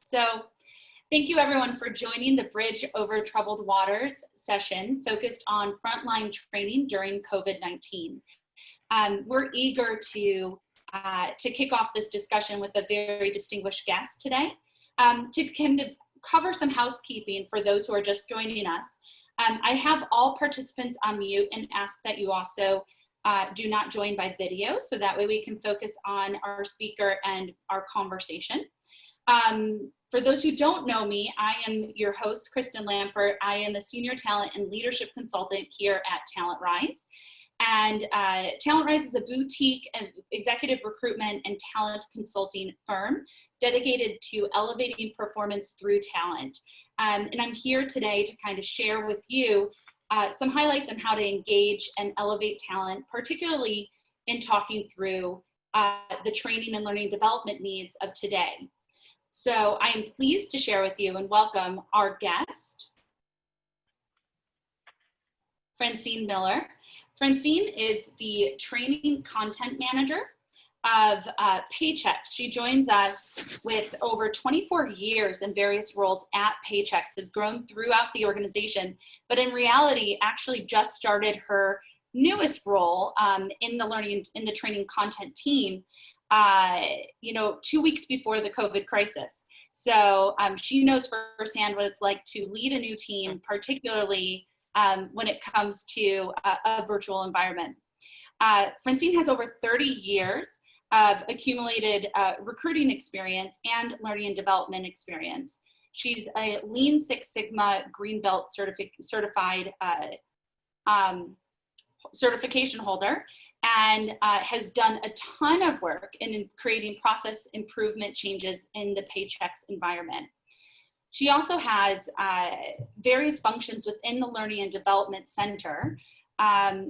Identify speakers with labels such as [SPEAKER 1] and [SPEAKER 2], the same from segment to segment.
[SPEAKER 1] So thank you everyone for joining the Bridge Over Troubled Waters session focused on frontline training during COVID-19. We're eager to kick off this discussion with a very distinguished guest today. To kind of cover some housekeeping for those who are just joining us, I have all participants on mute and ask that you also do not join by video, so that way we can focus on our speaker and our conversation. For those who don't know me, I am your host, Kristen Lampert. I am a senior talent and leadership consultant here at TalentRise. And TalentRise is a boutique and executive recruitment and talent consulting firm dedicated to elevating performance through talent. And I'm here today to kind of share with you some highlights on how to engage and elevate talent, particularly in talking through the training and learning development needs of today. So I am pleased to share with you and welcome our guest, Francine Miller. Francine is the training content manager of Paychex. She joins us with over 24 years in various roles at Paychex, has grown throughout the organization, but in reality actually just started her newest role in the training content team 2 weeks before the COVID crisis. So she knows firsthand what it's like to lead a new team, particularly when it comes to a virtual environment. Francine has over 30 years of accumulated recruiting experience and learning and development experience. She's a Lean Six Sigma Green Belt certified certification holder, and has done a ton of work in creating process improvement changes in the Paychex environment. She also has various functions within the Learning and Development Center,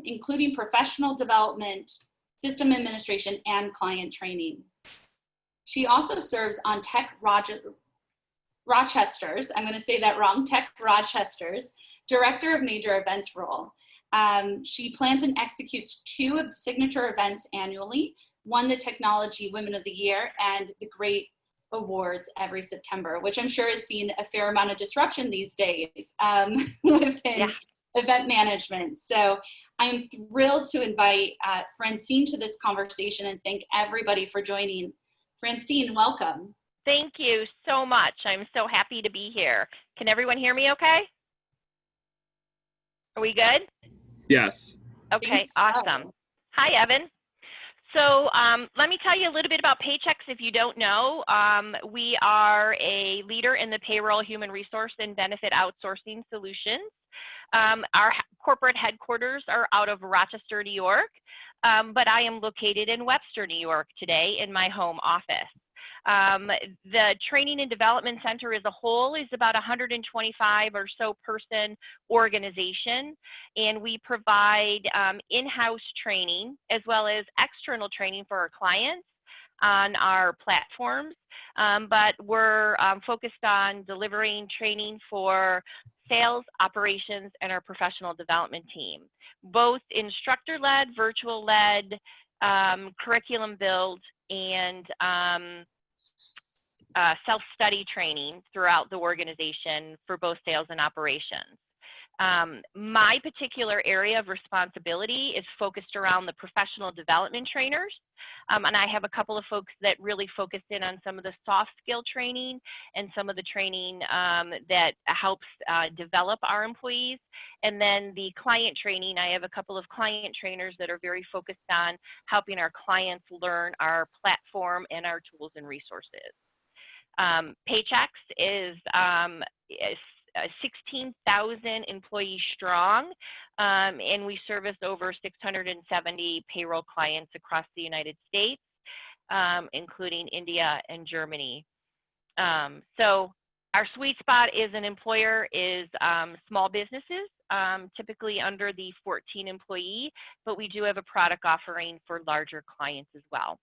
[SPEAKER 1] including professional development, system administration, and client training. She also serves on Rochester's, I'm going to say that wrong, Tech Rochester's Director of Major Events role. She plans and executes 2 signature events annually, one the Technology Women of the Year and the Great Awards every September, which I'm sure has seen a fair amount of disruption these days within event management. So I'm thrilled to invite Francine to this conversation and thank everybody for joining. Francine, welcome.
[SPEAKER 2] Thank you so much. I'm so happy to be here. Can everyone hear me okay? Are we good?
[SPEAKER 3] Yes.
[SPEAKER 2] Okay, awesome. Hi, Evan. So let me tell you a little bit about Paychex if you don't know. We are a leader in the payroll, human resource, and benefit outsourcing solutions. Our corporate headquarters are out of Rochester, New York, but I am located in Webster, New York today in my home office. The Training and Development Center as a whole is about 125 or so person organization, and we provide in-house training as well as external training for our clients on our platforms, but we're focused on delivering training for sales, operations, and our professional development team, both instructor-led, virtual-led, curriculum build, and self-study training throughout the organization for both sales and operations. My particular area of responsibility is focused around the professional development trainers, and I have a couple of folks that really focus in on some of the soft skill training and some of the training that helps develop our employees. And then the client training, I have a couple of client trainers that are very focused on helping our clients learn our platform and our tools and resources. Paychex is 16,000 employees strong, and we service over 670 payroll clients across the United States, including India and Germany. So our sweet spot as an employer is small businesses, typically under the 14 employee, but we do have a product offering for larger clients as well.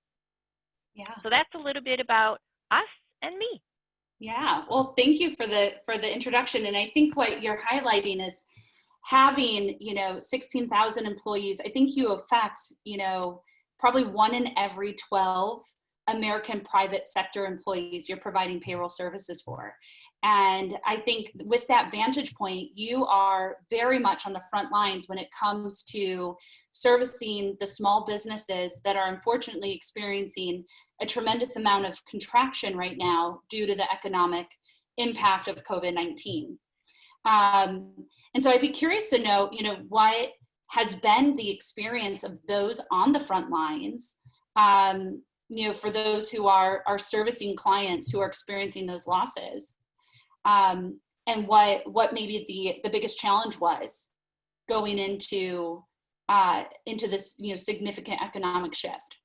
[SPEAKER 2] Yeah. So that's a little bit about us and me.
[SPEAKER 1] Yeah, well, thank you for the introduction. And I think what you're highlighting is having, 16,000 employees. I think you affect, probably 1 in every 12 American private sector employees you're providing payroll services for. And I think with that vantage point, you are very much on the front lines when it comes to servicing the small businesses that are unfortunately experiencing a tremendous amount of contraction right now due to the economic impact of COVID-19. And so I'd be curious to know, what has been the experience of those on the front lines, for those who are servicing clients who are experiencing those losses, and what maybe the biggest challenge was going into this significant economic shift.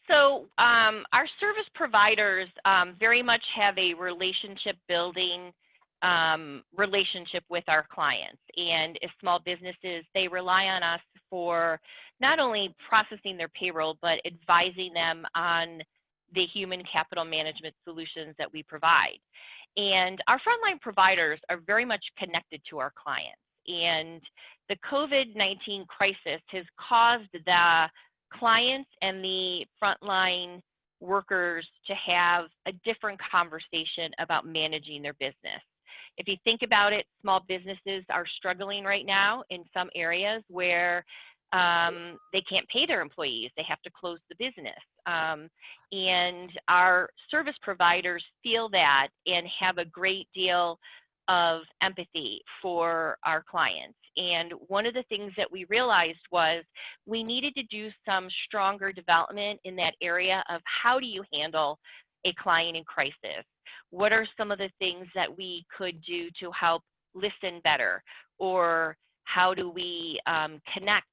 [SPEAKER 2] So our service providers very much have a relationship building relationship with our clients, and as small businesses, they rely on us for not only processing their payroll, but advising them on the human capital management solutions that we provide. And our frontline providers are very much connected to our clients, and the COVID-19 crisis has caused the clients and the frontline workers to have a different conversation about managing their business. If you think about it, small businesses are struggling right now in some areas where they can't pay their employees. They have to close the business. And our service providers feel that and have a great deal of empathy for our clients. And one of the things that we realized was we needed to do some stronger development in that area of how do you handle a client in crisis? What are some of the things that we could do to help listen better? Or how do we connect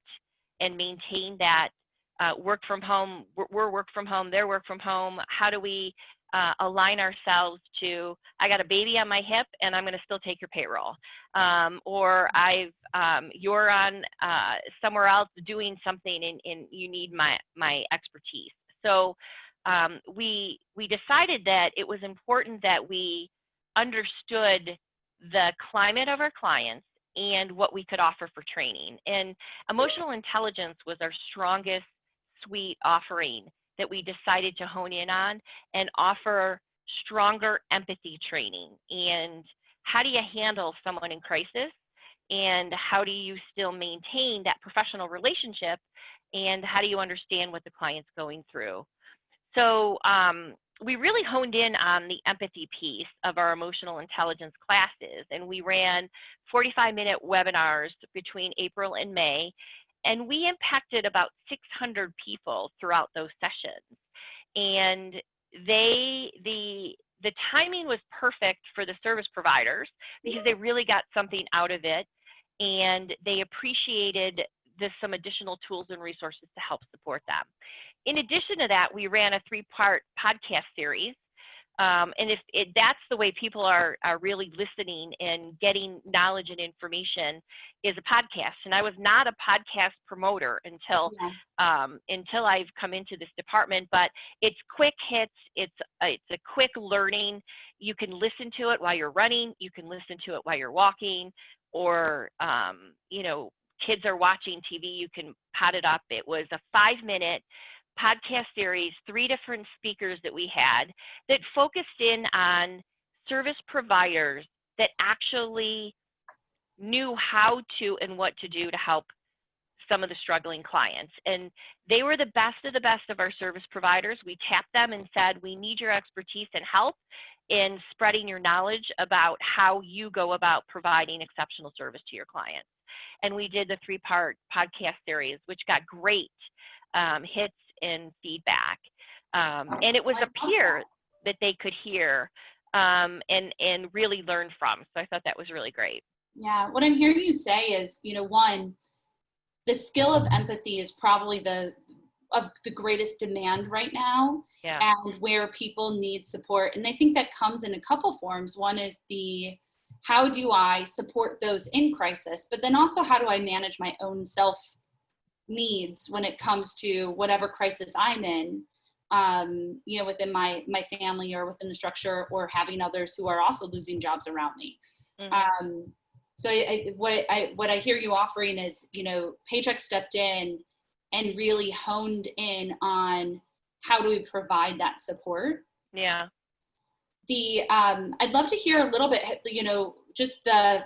[SPEAKER 2] and maintain that work from home, we're work from home, they're work from home? How do we align ourselves to, I got a baby on my hip and I'm going to still take your payroll, or you're on somewhere else doing something and you need my expertise. So we decided that it was important that we understood the climate of our clients and what we could offer for training. And emotional intelligence was our strongest suite offering that we decided to hone in on and offer stronger empathy training. And how do you handle someone in crisis? And how do you still maintain that professional relationship? And how do you understand what the client's going through? So we really honed in on the empathy piece of our emotional intelligence classes, and we ran 45-minute webinars between April and May, and we impacted about 600 people throughout those sessions. And the timing was perfect for the service providers because they really got something out of it, and they appreciated some additional tools and resources to help support them. In addition to that, we ran a 3-part podcast series. And that's the way people are really listening and getting knowledge and information is a podcast. And I was not a podcast promoter until I've come into this department, but it's quick hits. It's a quick learning. You can listen to it while you're running. You can listen to it while you're walking, or, kids are watching TV, you can pot it up. It was a 5-minute podcast series, 3 different speakers that we had that focused in on service providers that actually knew how to and what to do to help some of the struggling clients. And they were the best of our service providers. We tapped them and said, we need your expertise and help in spreading your knowledge about how you go about providing exceptional service to your clients. And we did the 3-part podcast series, which got great hits and feedback. And it was a peer that they could hear and really learn from. So I thought that was really great.
[SPEAKER 1] Yeah, what I'm hearing you say is, one, the skill of empathy is probably of the greatest demand right now, and where people need support. And I think that comes in a couple forms. One is how do I support those in crisis, but then also how do I manage my own self needs when it comes to whatever crisis I'm in, within my family or within the structure, or having others who are also losing jobs around me. Mm-hmm. So what I hear you offering is, Paychex stepped in and really honed in on how do we provide that support?
[SPEAKER 2] Yeah.
[SPEAKER 1] I'd love to hear a little bit, just the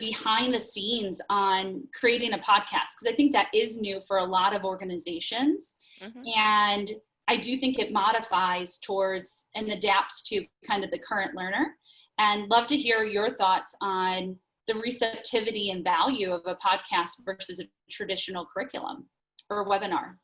[SPEAKER 1] behind the scenes on creating a podcast, because I think that is new for a lot of organizations.
[SPEAKER 2] Mm-hmm.
[SPEAKER 1] And I do think it modifies towards and adapts to kind of the current learner. And love to hear your thoughts on the receptivity and value of a podcast versus a traditional curriculum or webinar.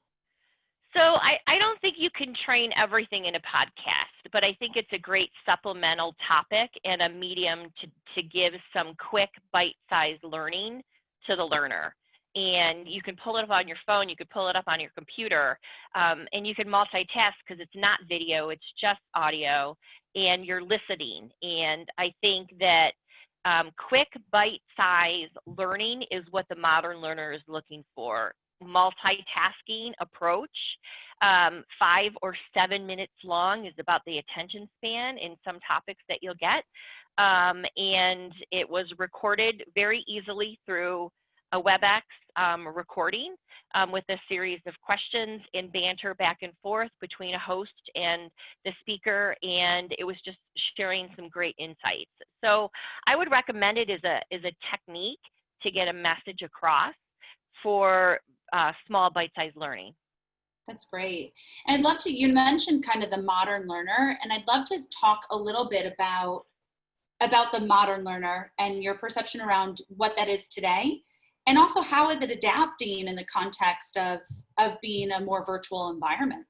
[SPEAKER 2] So I don't think you can train everything in a podcast, but I think it's a great supplemental topic and a medium to give some quick bite-sized learning to the learner. And you can pull it up on your phone, you could pull it up on your computer, and you can multitask because it's not video, it's just audio, and you're listening. And I think that quick bite-sized learning is what the modern learner is looking for. Multitasking approach, 5 or 7 minutes long is about the attention span in some topics that you'll get. And it was recorded very easily through a WebEx recording with a series of questions and banter back and forth between a host and the speaker, and it was just sharing some great insights. So I would recommend it as a technique to get a message across for small bite-sized learning.
[SPEAKER 1] That's great. And I'd love to, you mentioned kind of the modern learner, and I'd love to talk a little bit about the modern learner and your perception around what that is today. And also, how is it adapting in the context of being a more virtual environment?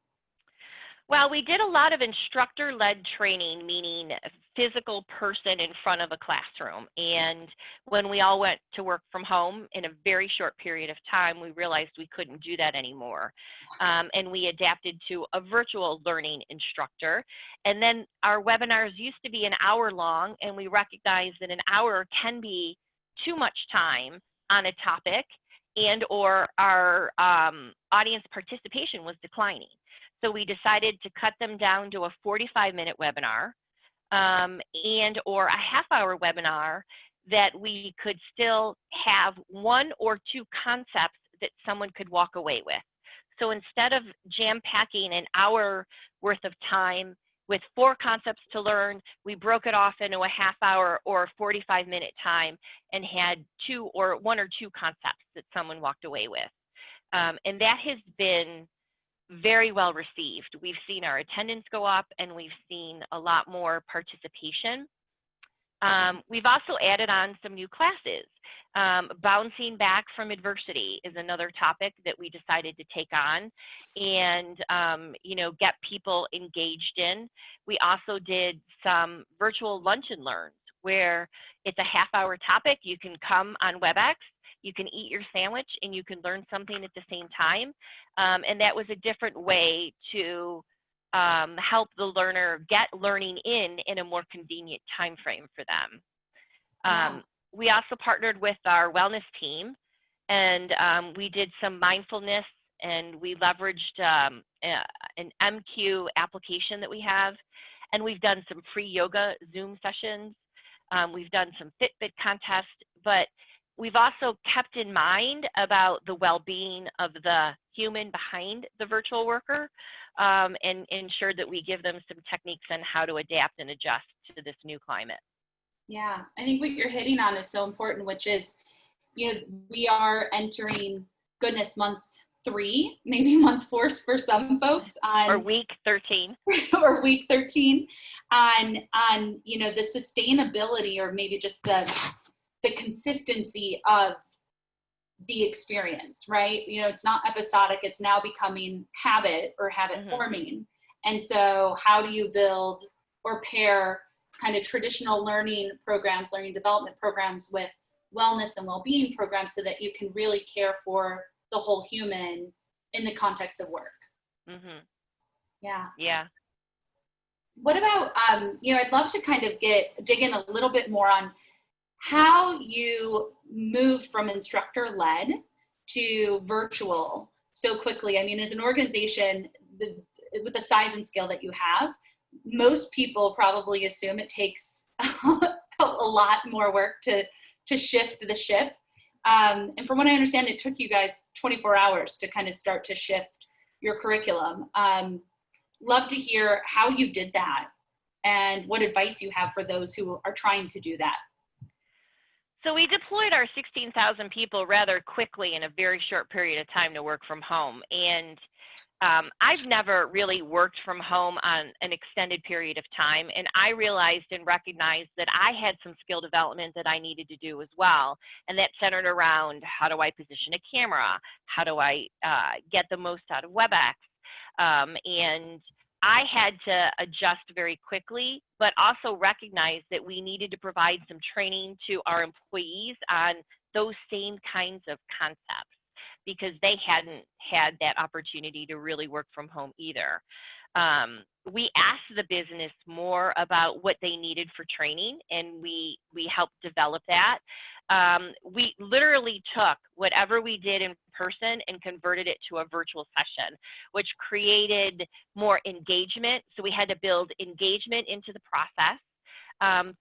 [SPEAKER 2] Well, we did a lot of instructor-led training, meaning a physical person in front of a classroom. And when we all went to work from home in a very short period of time, we realized we couldn't do that anymore. And we adapted to a virtual learning instructor. And then our webinars used to be an hour long, and we recognized that an hour can be too much time on a topic, and or our audience participation was declining. So we decided to cut them down to a 45-minute webinar and or a half-hour webinar that we could still have 1 or 2 concepts that someone could walk away with. So instead of jam-packing an hour worth of time with 4 concepts to learn, we broke it off into a half-hour or 45-minute time and had 1 or 2 concepts that someone walked away with. And that has been very well received. We've seen our attendance go up, and we've seen a lot more participation. We've also added on some new classes. Bouncing back from adversity is another topic that we decided to take on and get people engaged in. We also did some virtual lunch and learns where it's a half-hour topic. You can come on WebEx, you can eat your sandwich, and you can learn something at the same time. And that was a different way to help the learner get learning in a more convenient time frame for them.
[SPEAKER 1] Wow.
[SPEAKER 2] We also partnered with our wellness team, and we did some mindfulness, and we leveraged an MQ application that we have, and we've done some free yoga Zoom sessions. We've done some Fitbit contests, but we've also kept in mind about the well-being of the human behind the virtual worker and ensured that we give them some techniques on how to adapt and adjust to this new climate.
[SPEAKER 1] Yeah, I think what you're hitting on is so important, which is, we are entering, month 3, maybe month 4 for some folks,
[SPEAKER 2] or week 13,
[SPEAKER 1] or week 13, on the sustainability, or maybe just the consistency of the experience, right? It's not episodic, it's now becoming habit or habit forming. And so how do you build or pair kind of traditional learning programs, learning development programs with wellness and well-being programs so that you can really care for the whole human in the context of work? Yeah. What about, I'd love to kind of dig in a little bit more on how you moved from instructor-led to virtual so quickly. I mean, as an organization, with the size and scale that you have, most people probably assume it takes a lot more work to shift the ship. And from what I understand, it took you guys 24 hours to kind of start to shift your curriculum. love to hear how you did that and what advice you have for those who are trying to do that.
[SPEAKER 2] So we deployed our 16,000 people rather quickly in a very short period of time to work from home. And I've never really worked from home on an extended period of time. And I realized and recognized that I had some skill development that I needed to do as well. And that centered around, how do I position a camera? How do I get the most out of WebEx? And I had to adjust very quickly, but also recognize that we needed to provide some training to our employees on those same kinds of concepts, because they hadn't had that opportunity to really work from home either. We asked the business more about what they needed for training, and we helped develop that. We literally took whatever we did in person and converted it to a virtual session, which created more engagement. So we had to build engagement into the process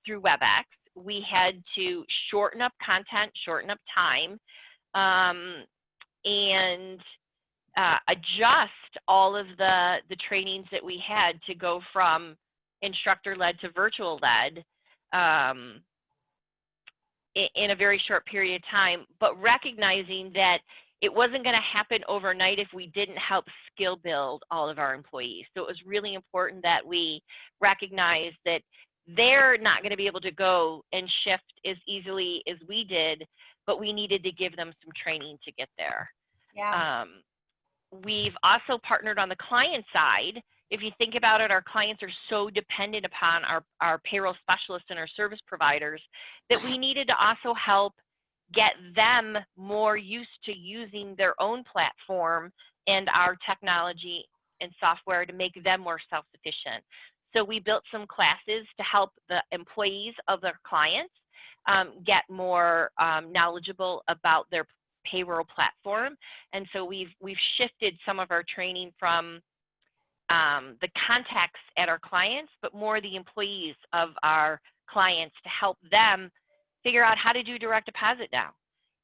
[SPEAKER 2] through WebEx. We had to shorten up content, shorten up time, and adjust all of the trainings that we had to go from instructor-led to virtual-led in a very short period of time, but recognizing that it wasn't going to happen overnight if we didn't help skill build all of our employees. So it was really important that we recognize that they're not going to be able to go and shift as easily as we did, but we needed to give them some training to get there.
[SPEAKER 1] Yeah.
[SPEAKER 2] We've also partnered on the client side. If you think about it, our clients are so dependent upon our payroll specialists and our service providers that we needed to also help get them more used to using their own platform and our technology and software to make them more self-sufficient. So we built some classes to help the employees of their clients get more knowledgeable about their payroll platform. And so we've shifted some of our training from the contacts at our clients, but more the employees of our clients to help them figure out how to do direct deposit now.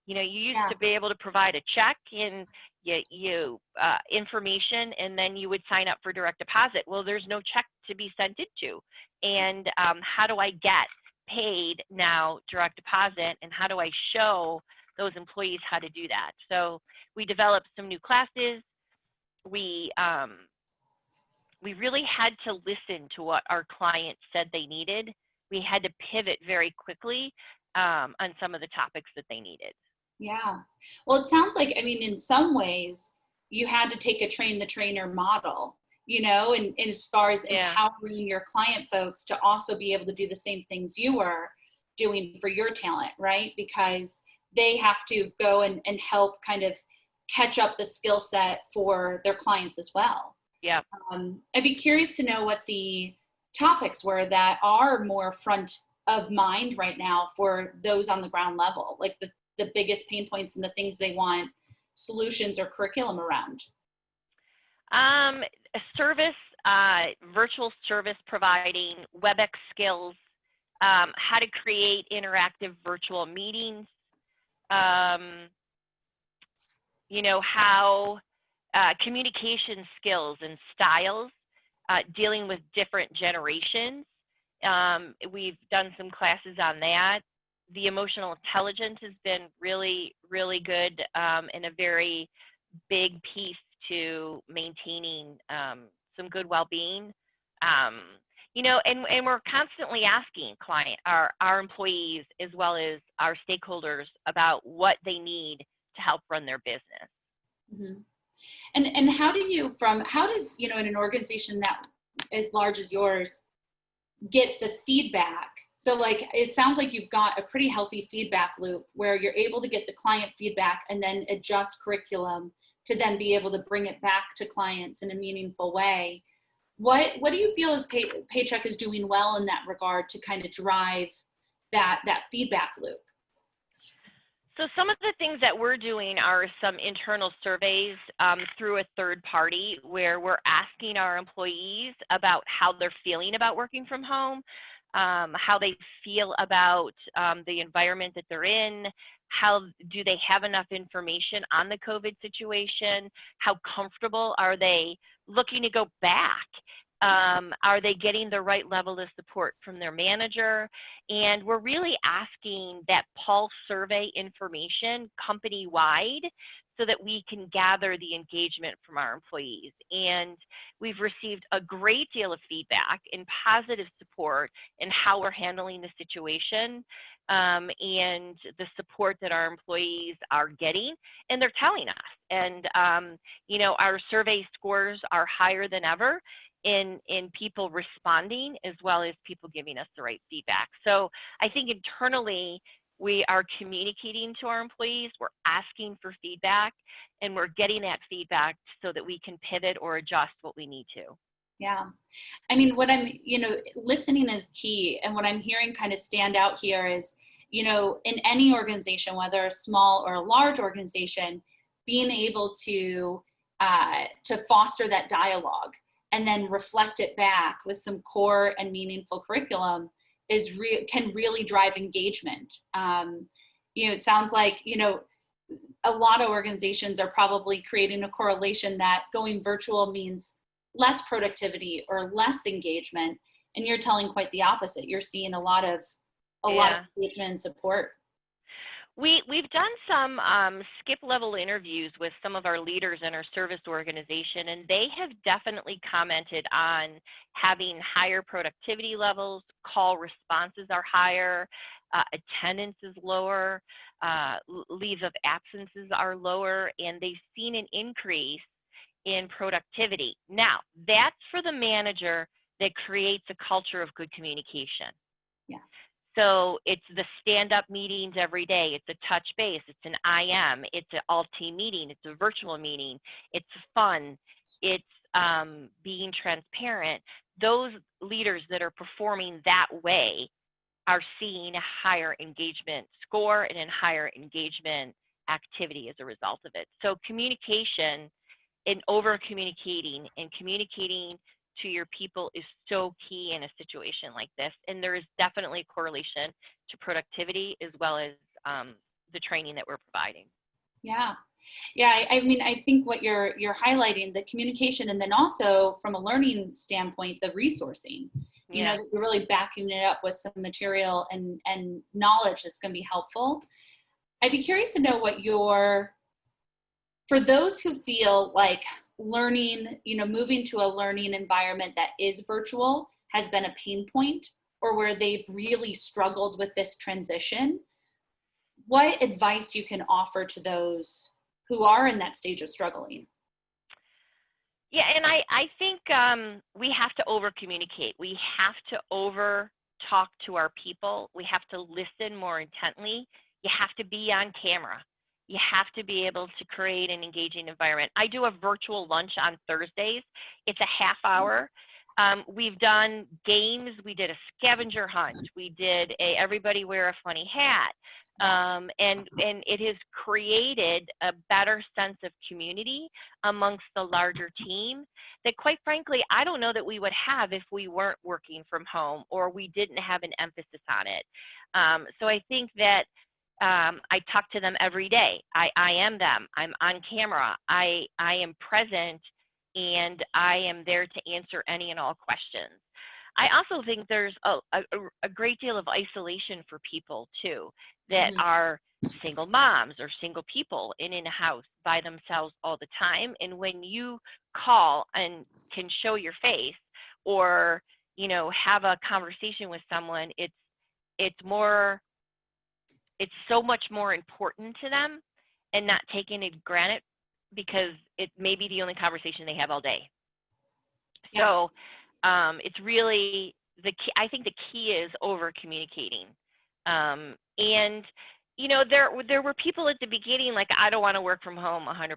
[SPEAKER 2] You know, you used to be able to provide a check and information, and then you would sign up for direct deposit. Well, there's no check to be sent into. And how do I get paid now direct deposit, and how do I show those employees how to do that? So we developed some new classes. We really had to listen to what our clients said they needed. We had to pivot very quickly on some of the topics that they needed.
[SPEAKER 1] Yeah. Well, it sounds like, I mean, in some ways, you had to take a train the trainer model, you know, and as far as empowering your client folks to also be able to do the same things you were doing for your talent, right? Because they have to go and help kind of catch up the skill set for their clients as well.
[SPEAKER 2] Yeah.
[SPEAKER 1] I'd be curious to know what the topics were that are more front of mind right now for those on the ground level, like the biggest pain points and the things they want solutions or curriculum around.
[SPEAKER 2] Service, virtual service providing, WebEx skills, how to create interactive virtual meetings, you know, how communication skills and styles, dealing with different generations. We've done some classes on that. The emotional intelligence has been really, really good and a very big piece to maintaining some good well-being. You know, and we're constantly asking our employees as well as our stakeholders about what they need to help run their business.
[SPEAKER 1] Mm-hmm. And how does, you know, in an organization that as large as yours, get the feedback? So like, it sounds like you've got a pretty healthy feedback loop where you're able to get the client feedback and then adjust curriculum to then be able to bring it back to clients in a meaningful way. What do you feel as Paycheck is doing well in that regard to kind of drive that feedback loop?
[SPEAKER 2] So some of the things that we're doing are some internal surveys through a third party where we're asking our employees about how they're feeling about working from home. how they feel about the environment that they're in, how do they have enough information on the COVID situation, how comfortable are they looking to go back, are they getting the right level of support from their manager, and we're really asking that pulse survey information company-wide so that we can gather the engagement from our employees. And we've received a great deal of feedback and positive support in how we're handling the situation, and the support that our employees are getting, and they're telling us. And you know, our survey scores are higher than ever in people responding, as well as people giving us the right feedback. So I think internally, we are communicating to our employees, we're asking for feedback, and we're getting that feedback so that we can pivot or adjust what we need to.
[SPEAKER 1] Yeah. I mean, what I'm, listening is key. And what I'm hearing kind of stand out here is, in any organization, whether a small or a large organization, being able to foster that dialogue and then reflect it back with some core and meaningful curriculum can really drive engagement. It sounds like, a lot of organizations are probably creating a correlation that going virtual means less productivity or less engagement. And you're telling quite the opposite. You're seeing a lot of engagement and support.
[SPEAKER 2] We've done some skip level interviews with some of our leaders in our service organization, and they have definitely commented on having higher productivity levels, call responses are higher, attendance is lower, leaves of absences are lower, and they've seen an increase in productivity. Now, that's for the manager that creates a culture of good communication.
[SPEAKER 1] Yeah.
[SPEAKER 2] So it's the stand-up meetings every day. It's a touch base. It's an IM. It's an all-team meeting. It's a virtual meeting. It's fun. It's being transparent. Those leaders that are performing that way are seeing a higher engagement score and a higher engagement activity as a result of it. So communication and over-communicating and communicating to your people is so key in a situation like this. And there is definitely a correlation to productivity as well as the training that we're providing.
[SPEAKER 1] Yeah. Yeah. I mean, I think what you're highlighting, the communication, and then also from a learning standpoint, the resourcing, you're really backing it up with some material and knowledge that's going to be helpful. I'd be curious to know what for those who feel like learning, moving to a learning environment that is virtual has been a pain point, or where they've really struggled with this transition, what advice you can offer to those who are in that stage of struggling?
[SPEAKER 2] Yeah, and I think we have to over communicate. We have to over talk to our people. We have to listen more intently. You have to be on camera. You have to be able to create an engaging environment. I do a virtual lunch on Thursdays. It's a half hour. We've done games. We did a scavenger hunt. We did everybody wear a funny hat. And it has created a better sense of community amongst the larger team that, quite frankly, I don't know that we would have if we weren't working from home or we didn't have an emphasis on it. So I think that I talk to them every day. I am them. I'm on camera. I am present, and I am there to answer any and all questions. I also think there's a great deal of isolation for people, too, that are single moms or single people in a house by themselves all the time. And when you call and can show your face or, have a conversation with someone, it's so much more important to them and not taking it granted because it may be the only conversation they have all day. Yeah. So it's really the key. I think the key is over communicating. And there were people at the beginning like, I don't want to work from home 100%.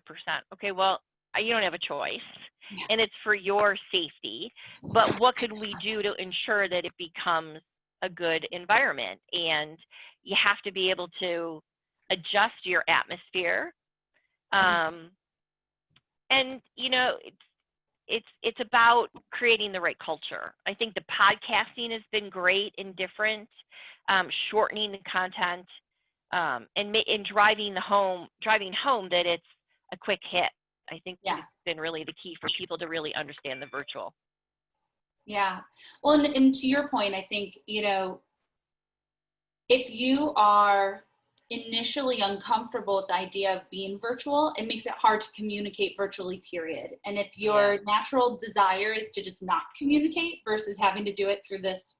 [SPEAKER 2] Okay, well, you don't have a choice, and it's for your safety. But what could we do to ensure that it becomes a good environment? And you have to be able to adjust your atmosphere. And it's about creating the right culture. I think the podcasting has been great and different, shortening the content, and driving home that it's a quick hit. I think
[SPEAKER 1] Yeah.
[SPEAKER 2] it's been really the key for people to really understand the virtual.
[SPEAKER 1] Yeah. Well, and to your point, I think, if you are initially uncomfortable with the idea of being virtual, it makes it hard to communicate virtually, period. And if your natural desire is to just not communicate versus having to do it through this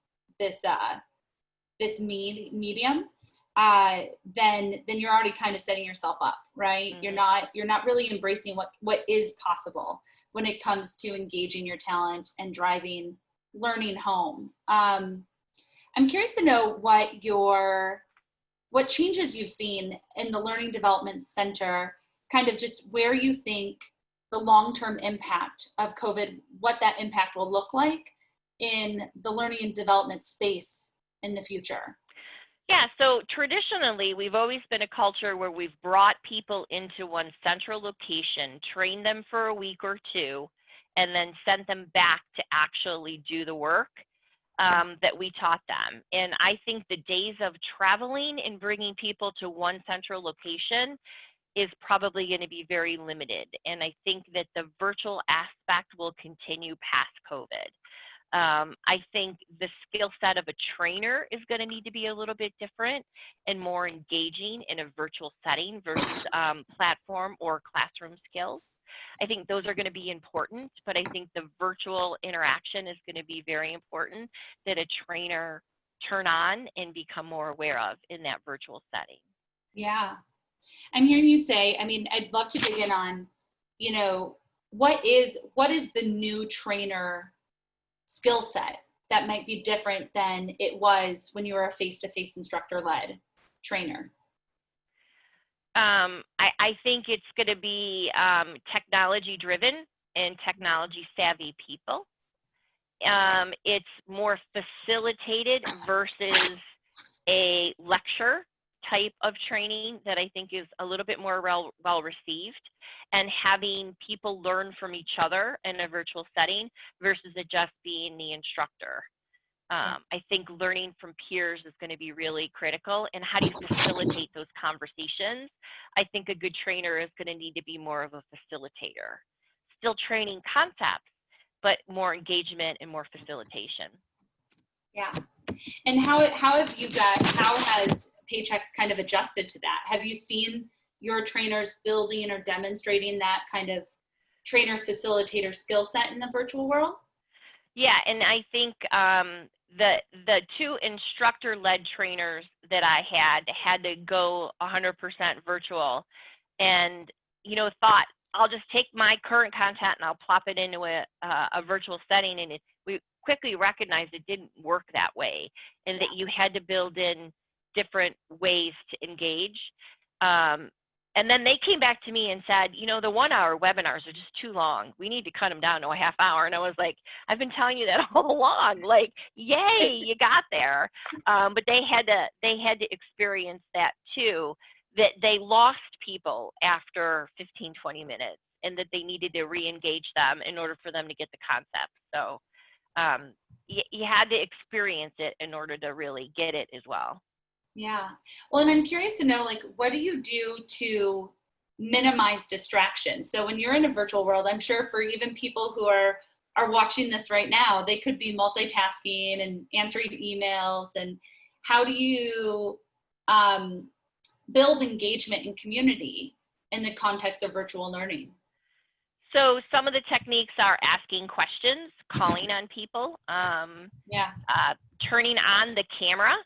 [SPEAKER 1] medium, then you're already kind of setting yourself up, right? Mm-hmm. You're not really embracing what is possible when it comes to engaging your talent and driving learning home. I'm curious to know what changes you've seen in the Learning Development Center, kind of just where you think the long-term impact of COVID, what that impact will look like in the learning and development space in the future.
[SPEAKER 2] Yeah, so traditionally, we've always been a culture where we've brought people into one central location, trained them for a week or two, and then sent them back to actually do the work that we taught them. And I think the days of traveling and bringing people to one central location is probably going to be very limited. And I think that the virtual aspect will continue past COVID. I think the skill set of a trainer is going to need to be a little bit different and more engaging in a virtual setting versus platform or classroom skills. I think those are going to be important, but I think the virtual interaction is going to be very important that a trainer turn on and become more aware of in that virtual setting.
[SPEAKER 1] Yeah. I'm hearing you say, I'd love to dig in on, what is the new trainer skill set that might be different than it was when you were a face-to-face instructor-led trainer?
[SPEAKER 2] I think it's going to be technology-driven and technology-savvy people. It's more facilitated versus a lecture type of training that I think is a little bit more well received, and having people learn from each other in a virtual setting versus it just being the instructor. I think learning from peers is going to be really critical. And how do you facilitate those conversations? I think a good trainer is going to need to be more of a facilitator. Still training concepts, but more engagement and more facilitation.
[SPEAKER 1] Yeah. And how has Paychex kind of adjusted to that? Have you seen your trainers building or demonstrating that kind of trainer facilitator skill set in the virtual world?
[SPEAKER 2] Yeah, and I think the two instructor-led trainers that I had to go 100% virtual, and thought I'll just take my current content and I'll plop it into a virtual setting, and we quickly recognized it didn't work that way, and that you had to build in different ways to engage. And then they came back to me and said, the 1 hour webinars are just too long. We need to cut them down to a half hour. And I was like, I've been telling you that all along. Like, yay, you got there. But they had to experience that too, that they lost people after 15, 20 minutes, and that they needed to re-engage them in order for them to get the concept. So you had to experience it in order to really get it as well.
[SPEAKER 1] Yeah. Well, and I'm curious to know, what do you do to minimize distraction? So when you're in a virtual world, I'm sure for even people who are watching this right now, they could be multitasking and answering emails. And how do you build engagement and community in the context of virtual learning?
[SPEAKER 2] So some of the techniques are asking questions, calling on people, turning on the camera.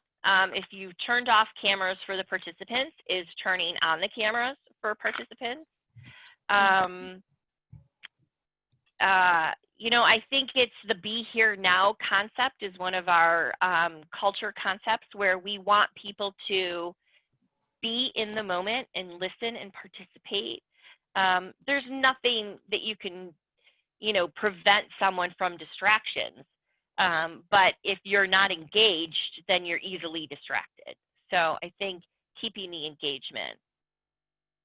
[SPEAKER 2] If you turned off cameras for the participants, is turning on the cameras for participants. I think it's the be here now concept is one of our culture concepts, where we want people to be in the moment and listen and participate. There's nothing that you can, prevent someone from distractions. But if you're not engaged, then you're easily distracted. So I think keeping the engagement,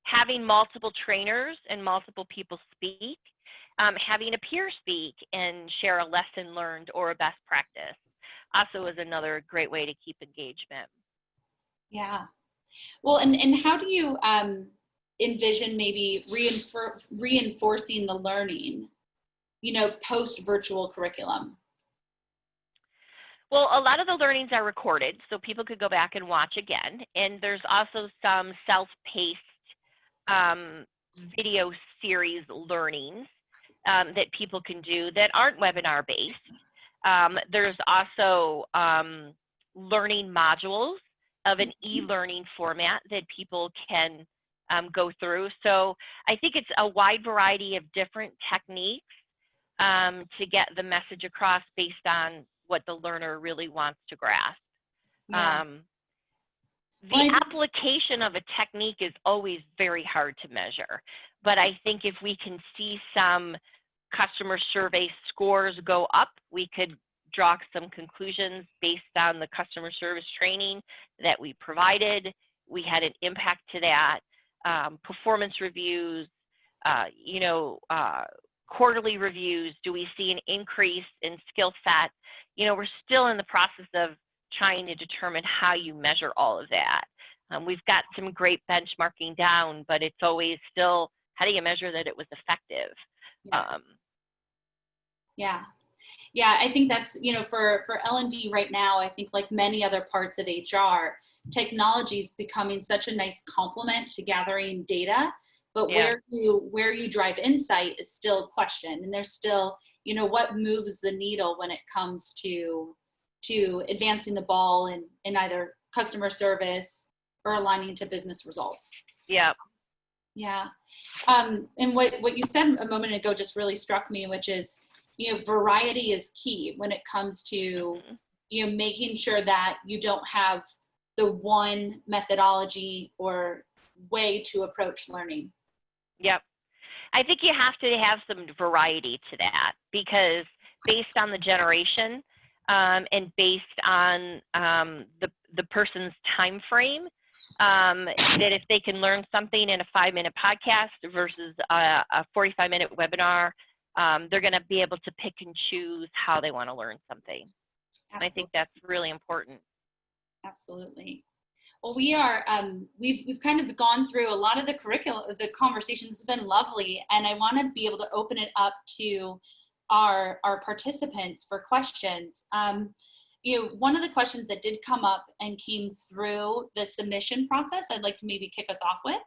[SPEAKER 2] having multiple trainers and multiple people speak, having a peer speak and share a lesson learned or a best practice also is another great way to keep engagement.
[SPEAKER 1] Yeah. Well, and how do you envision maybe reinforcing the learning, post virtual curriculum?
[SPEAKER 2] Well, a lot of the learnings are recorded, so people could go back and watch again. And there's also some self-paced video series learnings that people can do that aren't webinar based. There's also learning modules of an e-learning format that people can go through. So I think it's a wide variety of different techniques to get the message across based on what the learner really wants to grasp.
[SPEAKER 1] Yeah.
[SPEAKER 2] The application of a technique is always very hard to measure, but I think if we can see some customer survey scores go up, we could draw some conclusions based on the customer service training that we provided. We had an impact to that. Performance reviews, quarterly reviews, do we see an increase in skill set? We're still in the process of trying to determine how you measure all of that. We've got some great benchmarking down, but it's always still, how do you measure that it was effective?
[SPEAKER 1] Yeah, I think that's, for L&D right now, I think like many other parts of HR, technology is becoming such a nice complement to gathering data, but where you drive insight is still a question. And there's still, what moves the needle when it comes to advancing the ball in either customer service or aligning to business results.
[SPEAKER 2] Yeah.
[SPEAKER 1] Yeah. And what you said a moment ago just really struck me, which is, variety is key when it comes to, making sure that you don't have the one methodology or way to approach learning.
[SPEAKER 2] Yep. I think you have to have some variety to that, because based on the generation and based on the person's time frame, that if they can learn something in a 5-minute podcast versus a 45-minute webinar, they're going to be able to pick and choose how they want to learn something. And I think that's really important.
[SPEAKER 1] Absolutely. Well, we are, we've kind of gone through a lot of the curriculum, the conversations have been lovely, and I want to be able to open it up to our participants for questions. One of the questions that did come up and came through the submission process, I'd like to maybe kick us off with,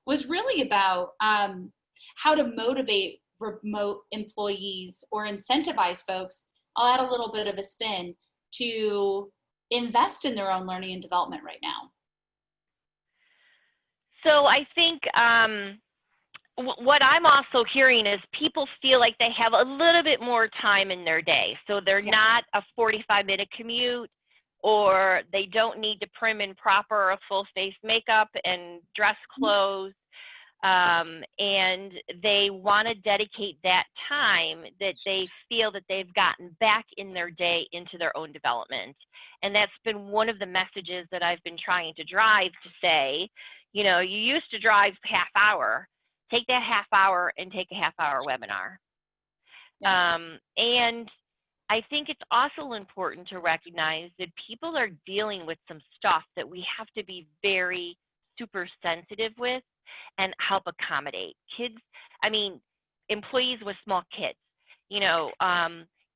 [SPEAKER 1] was really about how to motivate remote employees or incentivize folks, I'll add a little bit of a spin, to invest in their own learning and development right now.
[SPEAKER 2] So I think what I'm also hearing is people feel like they have a little bit more time in their day. So they're not a 45-minute commute, or they don't need to prim and proper a full face makeup and dress clothes. And they want to dedicate that time that they feel that they've gotten back in their day into their own development. And that's been one of the messages that I've been trying to drive, to say, you used to drive half hour, take that half hour and take a half-hour webinar. And I think it's also important to recognize that people are dealing with some stuff that we have to be very super sensitive with and help accommodate. Kids, employees with small kids,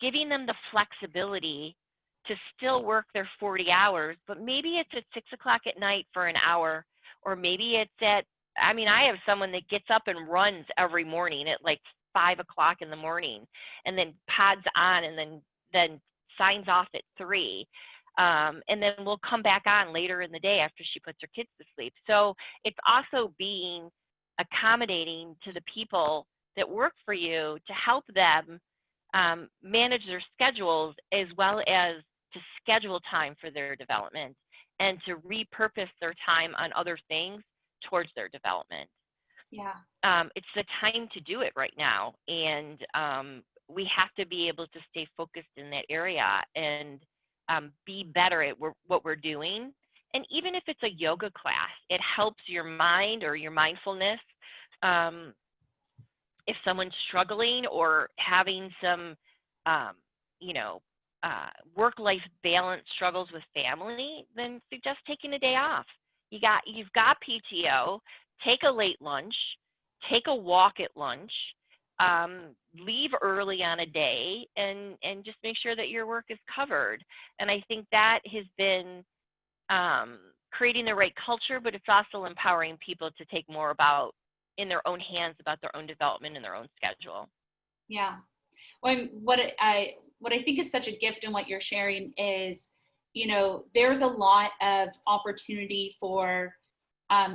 [SPEAKER 2] giving them the flexibility to still work their 40 hours, but maybe it's at 6 o'clock at night for an hour, or maybe it's at, I have someone that gets up and runs every morning at like 5 o'clock in the morning, and then pods on, and then signs off at 3. And then we'll come back on later in the day after she puts her kids to sleep. So it's also being accommodating to the people that work for you to help them manage their schedules, as well as to schedule time for their development and to repurpose their time on other things towards their development.
[SPEAKER 1] Yeah.
[SPEAKER 2] It's the time to do it right now. And we have to be able to stay focused in that area and be better at what we're doing. And even if it's a yoga class, it helps your mind or your mindfulness. if someone's struggling or having some, you know, work-life balance struggles with family, then suggest taking a day off. You've got PTO. Take a late lunch. Take a walk at lunch. Leave early on a day, and just make sure that your work is covered. And I think that has been creating the right culture, but it's also empowering people to take more in their own hands about their own development and their own schedule.
[SPEAKER 1] Yeah. Well, what I think is such a gift in what you're sharing is, you know, there's a lot of opportunity for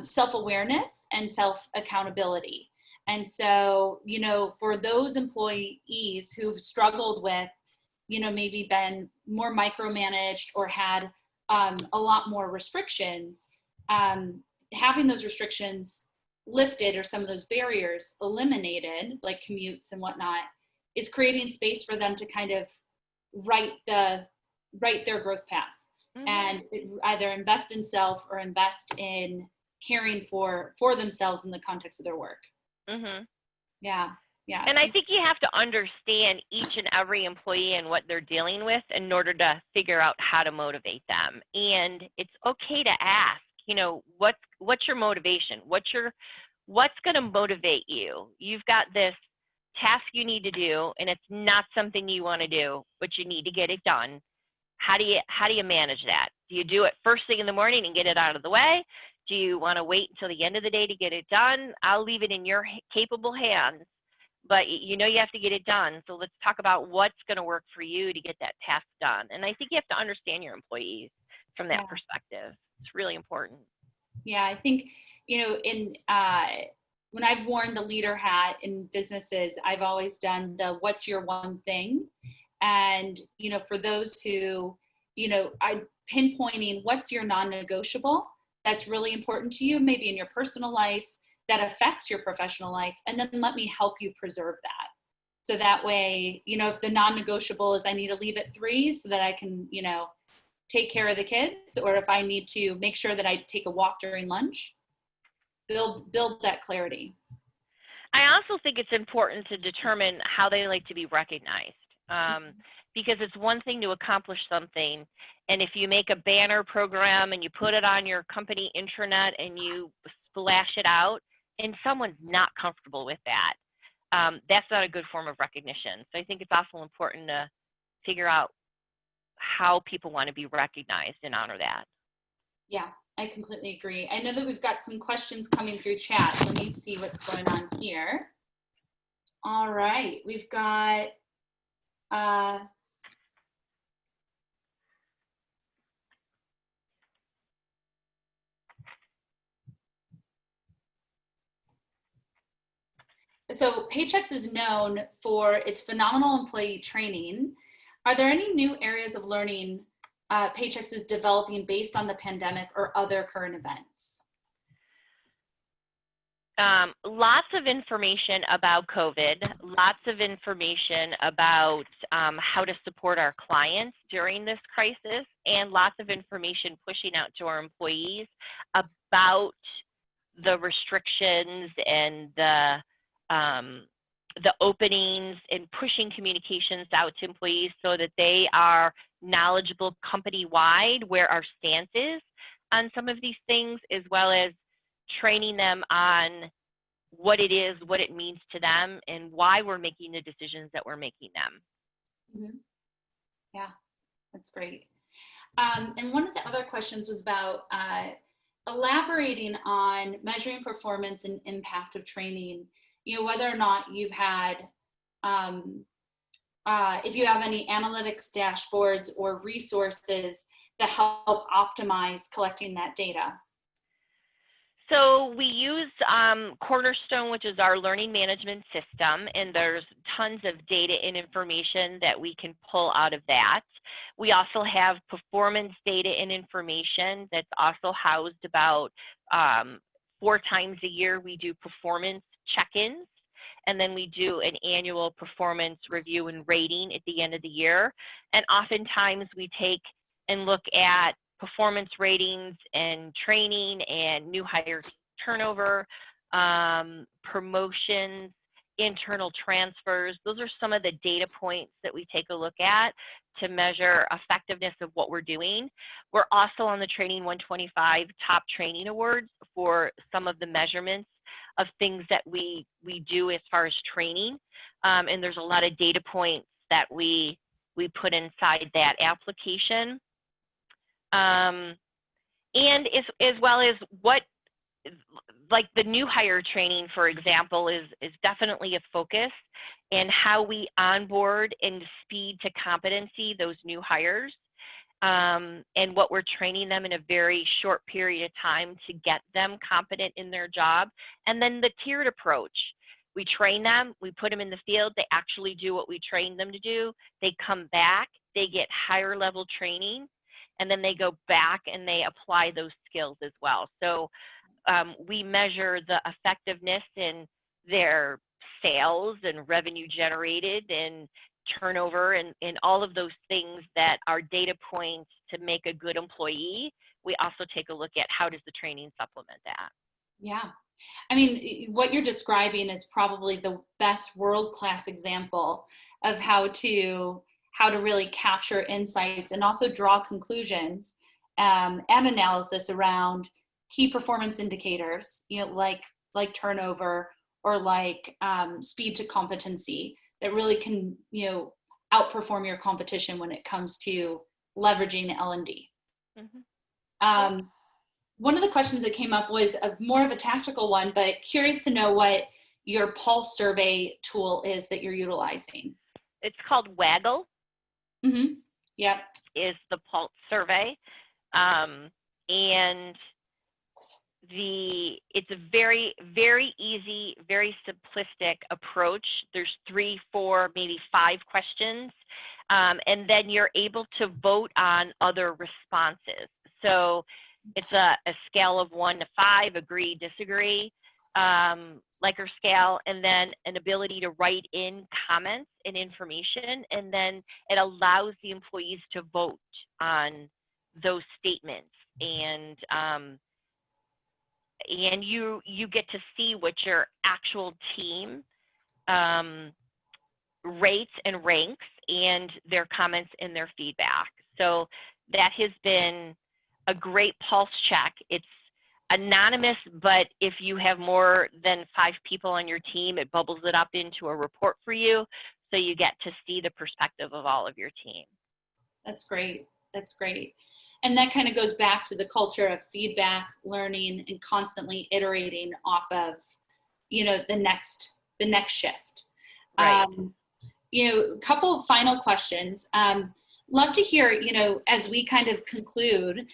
[SPEAKER 1] self-awareness and self-accountability. And so, you know, for those employees who've struggled with, you know, maybe been more micromanaged or had a lot more restrictions, having those restrictions lifted or some of those barriers eliminated, like commutes and whatnot, is creating space for them to kind of write their growth path, and either invest in self or invest in caring for themselves in the context of their work. Yeah.
[SPEAKER 2] And I think you have to understand each and every employee and what they're dealing with in order to figure out how to motivate them. And it's okay to ask, you know, what's your motivation? What's going to motivate you? You've got this task you need to do, and it's not something you want to do, but you need to get it done. How do you manage that? Do you do it first thing in the morning and get it out of the way? Do you want to wait until the end of the day to get it done? I'll leave it in your capable hands, but you know you have to get it done. So let's talk about what's going to work for you to get that task done. And I think you have to understand your employees from that perspective. It's really important.
[SPEAKER 1] Yeah, I think, you know, when I've worn the leader hat in businesses, I've always done the what's your one thing. And, you know, for those who, you know, I pinpointing what's your non-negotiable that's really important to you, maybe in your personal life that affects your professional life, and then let me help you preserve that. So that way, you know, if the non-negotiable is I need to leave at 3 so that I can, you know, take care of the kids, or if I need to make sure that I take a walk during lunch, build that clarity.
[SPEAKER 2] I also think it's important to determine how they like to be recognized, because it's one thing to accomplish something, and if you make a banner program and you put it on your company intranet and you splash it out, and someone's not comfortable with that, that's not a good form of recognition. So I think it's also important to figure out how people want to be recognized and honor that.
[SPEAKER 1] Yeah, I completely agree. I know that we've got some questions coming through chat. Let me see what's going on here. All right, we've got so Paychex is known for its phenomenal employee training. Are there any new areas of learning Paychex is developing based on the pandemic or other current events?
[SPEAKER 2] Lots of information about COVID, lots of information about how to support our clients during this crisis, and lots of information pushing out to our employees about the restrictions and the openings, and pushing communications out to employees so that they are knowledgeable company-wide where our stance is on some of these things, as well as training them on what it is, what it means to them, and why we're making the decisions that we're making them.
[SPEAKER 1] Mm-hmm. Yeah, that's great. And one of the other questions was about elaborating on measuring performance and impact of training, you know, whether or not you've had, if you have any analytics dashboards or resources that help optimize collecting that data.
[SPEAKER 2] So we use Cornerstone, which is our learning management system, and there's tons of data and information that we can pull out of that. We also have performance data and information that's also housed about 4 times a year. We do performance check-ins, and then we do an annual performance review and rating at the end of the year. And oftentimes we take and look at performance ratings and training and new hire turnover, promotions, internal transfers. Those are some of the data points that we take a look at to measure effectiveness of what we're doing. We're also on the Training 125 Top Training Awards for some of the measurements of things that we do as far as training. And there's a lot of data points that we put inside that application. And as well as what, like the new hire training, for example, is definitely a focus, and how we onboard and speed to competency those new hires, and what we're training them in a very short period of time to get them competent in their job. And then the tiered approach. We train them, we put them in the field, they actually do what we train them to do, they come back, they get higher level training, and then they go back and they apply those skills as well. So we measure the effectiveness in their sales and revenue generated and turnover and all of those things that are data points to make a good employee. We also take a look at how does the training supplement that.
[SPEAKER 1] Yeah. I mean, what you're describing is probably the best world-class example of how to really capture insights and also draw conclusions and analysis around key performance indicators, like turnover or like speed to competency, that really can, outperform your competition when it comes to leveraging L&D. Mm-hmm. One of the questions that came up was more of a tactical one, but curious to know what your pulse survey tool is that you're utilizing.
[SPEAKER 2] It's called Waggle.
[SPEAKER 1] Mm-hmm. Yep.
[SPEAKER 2] Is the pulse survey. And it's a very, very easy, very simplistic approach. There's 3, 4, maybe 5 questions. And then you're able to vote on other responses. So it's a scale of 1 to 5, agree, disagree, Likert scale, and then an ability to write in comments and information, and then it allows the employees to vote on those statements, and you get to see what your actual team rates and ranks, and their comments and their feedback. So that has been a great pulse check. It's anonymous, but if you have more than 5 people on your team, it bubbles it up into a report for you, so you get to see the perspective of all of your team.
[SPEAKER 1] That's great. That's great. And that kind of goes back to the culture of feedback, learning, and constantly iterating off of, the next shift.
[SPEAKER 2] Right.
[SPEAKER 1] A couple of final questions. Love to hear, as we kind of conclude,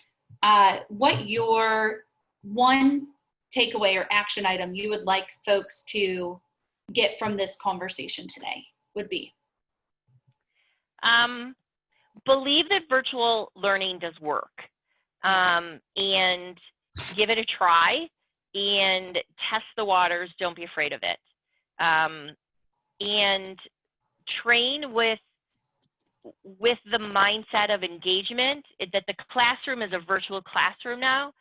[SPEAKER 1] what your one takeaway or action item you would like folks to get from this conversation today would be.
[SPEAKER 2] Believe that virtual learning does work, and give it a try and test the waters. Don't be afraid of it, and train with the mindset of engagement, that the classroom is a virtual classroom now,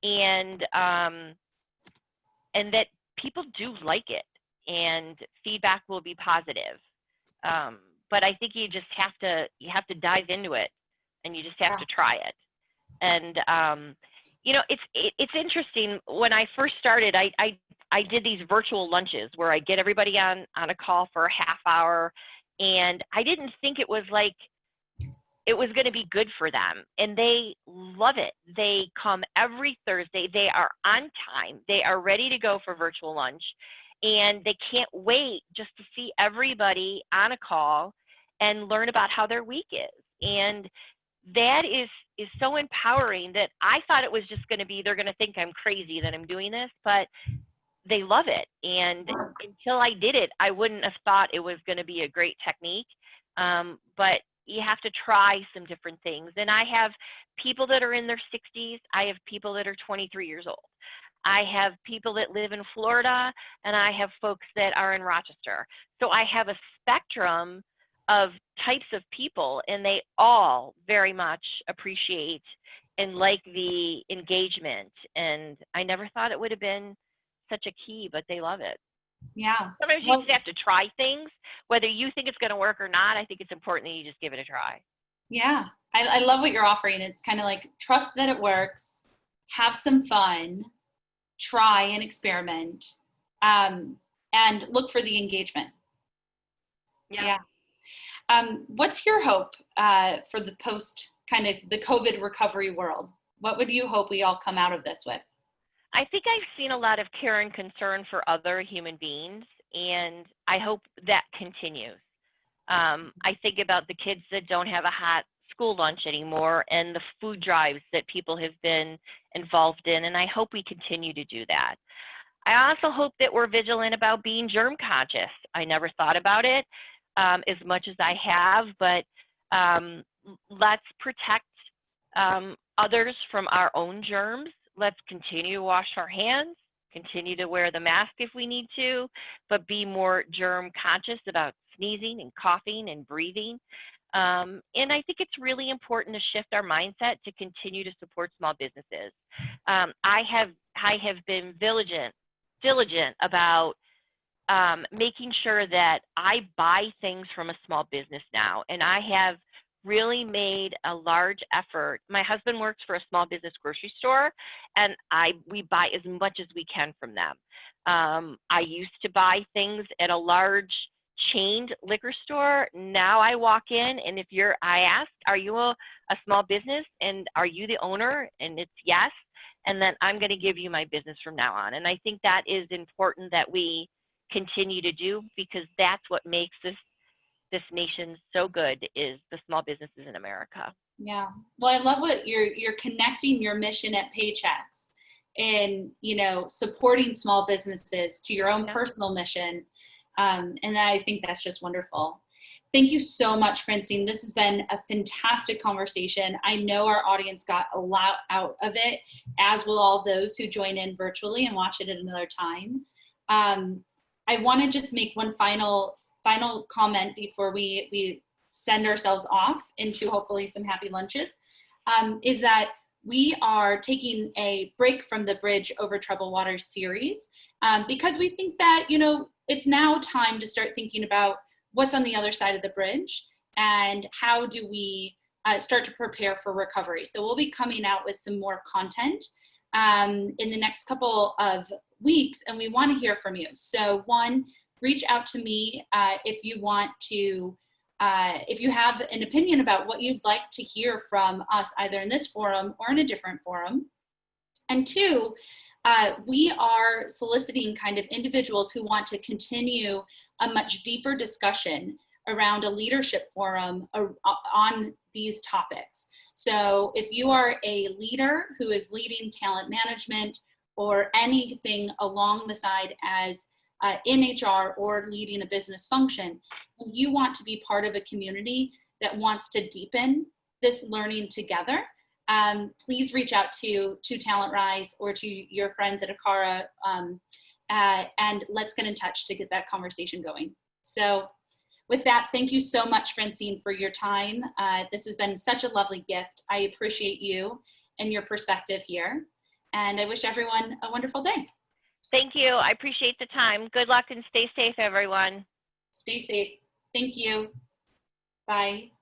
[SPEAKER 2] and that people do like it, and feedback will be positive. But I think you have to dive into it, and you just have to try it. And it's interesting. When I first started, I did these virtual lunches where I get everybody on a call for a half hour, and I didn't think it was going to be good for them, and they love it. They come every Thursday. They are on time. They are ready to go for virtual lunch, and they can't wait just to see everybody on a call and learn about how their week is. And that is so empowering that I thought it was just going to be, they're going to think I'm crazy that I'm doing this, but they love it. And until I did it, I wouldn't have thought it was going to be a great technique. But you have to try some different things. And I have people that are in their 60s. I have people that are 23 years old. I have people that live in Florida, and I have folks that are in Rochester. So I have a spectrum of types of people, and they all very much appreciate and like the engagement. And I never thought it would have been such a key, but they love it.
[SPEAKER 1] Yeah.
[SPEAKER 2] Sometimes you just have to try things, whether you think it's going to work or not. I think it's important that you just give it a try.
[SPEAKER 1] Yeah. I love what you're offering. It's kind of like trust that it works, have some fun, try and experiment, and look for the engagement.
[SPEAKER 2] Yeah.
[SPEAKER 1] What's your hope for the post kind of the COVID recovery world? What would you hope we all come out of this with?
[SPEAKER 2] I think I've seen a lot of care and concern for other human beings, and I hope that continues. I think about the kids that don't have a hot school lunch anymore and the food drives that people have been involved in, and I hope we continue to do that. I also hope that we're vigilant about being germ conscious. I never thought about it as much as I have, but let's protect others from our own germs. Let's continue to wash our hands, continue to wear the mask if we need to, but be more germ conscious about sneezing and coughing and breathing. And I think it's really important to shift our mindset to continue to support small businesses. I have been diligent about making sure that I buy things from a small business now, and I have really made a large effort. My husband works for a small business grocery store, and we buy as much as we can from them. I used to buy things at a large chained liquor store. Now I walk in, and I ask, are you a small business, and are you the owner? And it's yes, and then I'm going to give you my business from now on. And I think that is important that we continue to do, because that's what makes this nation so good, is the small businesses in America.
[SPEAKER 1] Yeah. Well, I love what you're connecting your mission at Paychex and, supporting small businesses to your own personal mission. And I think that's just wonderful. Thank you so much, Francine. This has been a fantastic conversation. I know our audience got a lot out of it, as will all those who join in virtually and watch it at another time. I want to just make one final comment before we send ourselves off into hopefully some happy lunches, is that we are taking a break from the Bridge Over Troubled Waters series because we think that, it's now time to start thinking about what's on the other side of the bridge and how do we start to prepare for recovery. So we'll be coming out with some more content in the next couple of weeks, and we want to hear from you. So one, reach out to me if you want to, if you have an opinion about what you'd like to hear from us, either in this forum or in a different forum. And two, we are soliciting kind of individuals who want to continue a much deeper discussion around a leadership forum on these topics. So if you are a leader who is leading talent management or anything along the side as in HR or leading a business function, and you want to be part of a community that wants to deepen this learning together, please reach out to TalentRise or to your friends at Akara, and let's get in touch to get that conversation going. So with that, thank you so much, Francine, for your time. This has been such a lovely gift. I appreciate you and your perspective here, and I wish everyone a wonderful day.
[SPEAKER 2] Thank you. I appreciate the time. Good luck and stay safe, everyone.
[SPEAKER 1] Stay safe. Thank you. Bye.